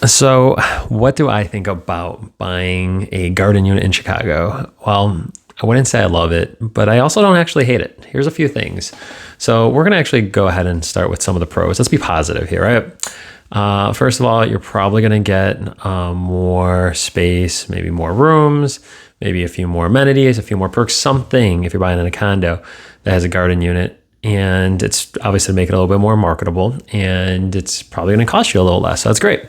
So, what do I think about buying a garden unit in Chicago? Well, I wouldn't say I love it, but I also don't actually hate it. Here's a few things. So, we're going to actually go ahead and start with some of the pros. Let's be positive here, right? First of all, you're probably going to get more space, maybe more rooms, maybe a few more amenities, a few more perks, something if you're buying in a condo that has a garden unit. And it's obviously to make it a little bit more marketable, and it's probably going to cost you a little less. So that's great.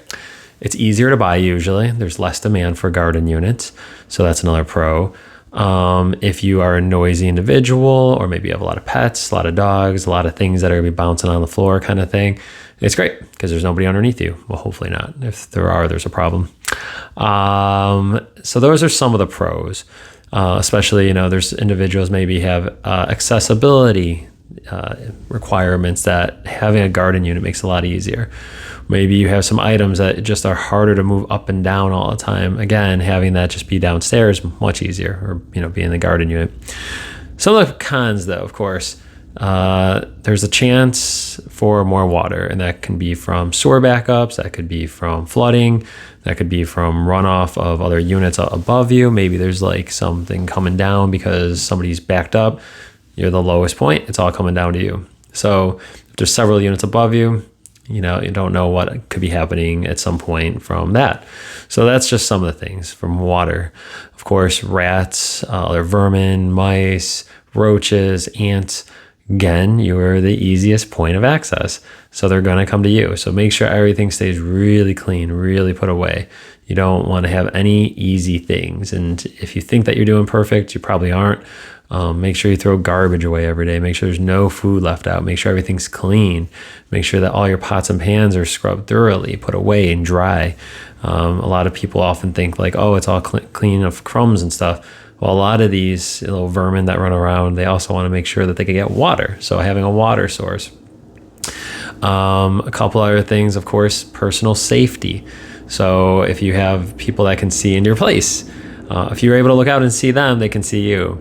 It's easier to buy usually. There's less demand for garden units. So that's another pro. If you are a noisy individual, or maybe you have a lot of pets, a lot of dogs, a lot of things that are going to be bouncing on the floor kind of thing, it's great because there's nobody underneath you. Well, hopefully not. If there are, there's a problem. So those are some of the pros. Especially, there's individuals maybe have accessibility requirements that having a garden unit makes a lot easier. Maybe you have some items that just are harder to move up and down all the time. Again, having that just be downstairs much easier, or be in the garden unit. Some of the cons, though, of course, there's a chance for more water, and that can be from sewer backups, that could be from flooding, that could be from runoff of other units above you. Maybe there's like something coming down because somebody's backed up. You're the lowest point, it's all coming down to you. So if there's several units above you, you don't know what could be happening at some point from that. So that's just some of the things from water. Of course, rats, other vermin, mice, roaches, ants. Again, you're the easiest point of access. So they're going to come to you. So make sure everything stays really clean, really put away. You don't want to have any easy things. And if you think that you're doing perfect, you probably aren't. Make sure you throw garbage away every day. Make sure there's no food left out. Make sure everything's clean. Make sure that all your pots and pans are scrubbed thoroughly, put away and dry. A lot of people often think like, oh, it's all clean of crumbs and stuff. Well, a lot of these little vermin that run around, they also want to make sure that they can get water. So having a water source. A couple other things, of course, personal safety. So if you have people that can see into your place, if you're able to look out and see them, they can see you.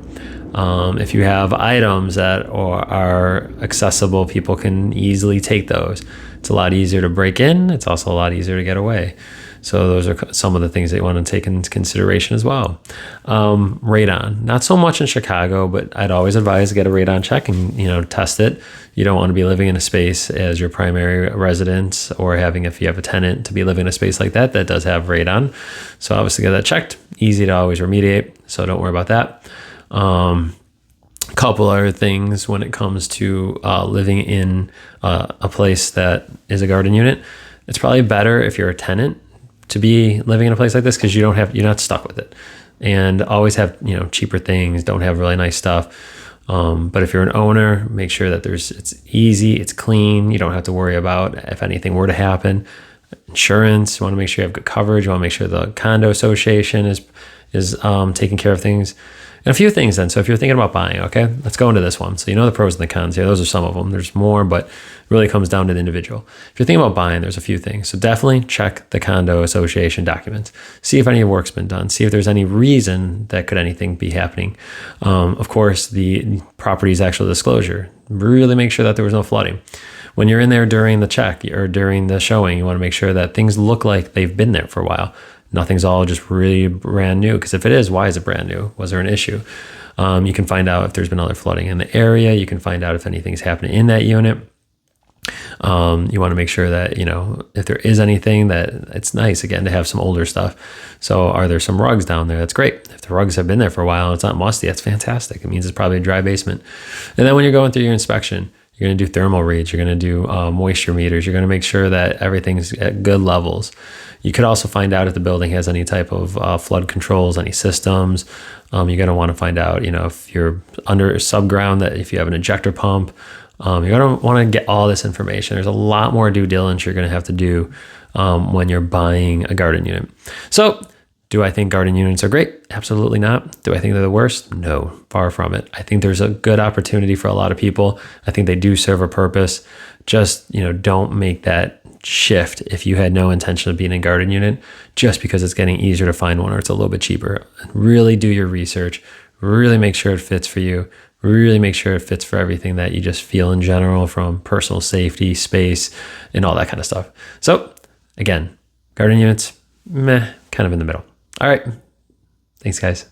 If you have items that are accessible, people can easily take those. It's a lot easier to break in. It's also a lot easier to get away. So those are some of the things that you want to take into consideration as well. Radon, not so much in Chicago, but I'd always advise to get a radon check and test it. You don't want to be living in a space as your primary residence, or if you have a tenant, to be living in a space like that does have radon. So obviously get that checked. Easy to always remediate. So don't worry about that. Couple other things when it comes to living in a place that is a garden unit. It's probably better if you're a tenant to be living in a place like this, because you're not stuck with it. And always have cheaper things. Don't have really nice stuff. But if you're an owner, make sure that it's easy, it's clean. You don't have to worry about if anything were to happen. Insurance, you want to make sure you have good coverage. You want to make sure the condo association is taking care of things. And a few things then. So if you're thinking about buying, okay, let's go into this one. So the pros and the cons here. Those are some of them. There's more, but it really comes down to the individual. If you're thinking about buying, there's a few things. So definitely check the condo association documents. See if any work's been done. See if there's any reason that could anything be happening. Of course, the property's actual disclosure. Really make sure that there was no flooding. When you're in there during the check or during the showing, you want to make sure that things look like they've been there for a while. Nothing's all just really brand new, because if it is, why is it brand new? Was there an issue? You can find out if there's been other flooding in the area. You can find out if anything's happening in that unit. You want to make sure that, if there is anything, that it's nice, again, to have some older stuff. So are there some rugs down there? That's great. If the rugs have been there for a while and it's not musty, that's fantastic. It means it's probably a dry basement. And then when you're going through your inspection, you're going to do thermal reads. You're going to do moisture meters. You're going to make sure that everything's at good levels. You could also find out if the building has any type of flood controls, any systems. You're going to want to find out, if you're under subground, that if you have an ejector pump, you're going to want to get all this information. There's a lot more due diligence you're going to have to do when you're buying a garden unit. So do I think garden units are great? Absolutely not. Do I think they're the worst? No, far from it. I think there's a good opportunity for a lot of people. I think they do serve a purpose. Just, don't make that shift if you had no intention of being in a garden unit just because it's getting easier to find one or it's a little bit cheaper. Really do your research. Really make sure it fits for you. Really make sure it fits for everything that you just feel in general, from personal safety, space, and all that kind of stuff. So again, Garden units, meh, kind of in the middle. All right. Thanks, guys.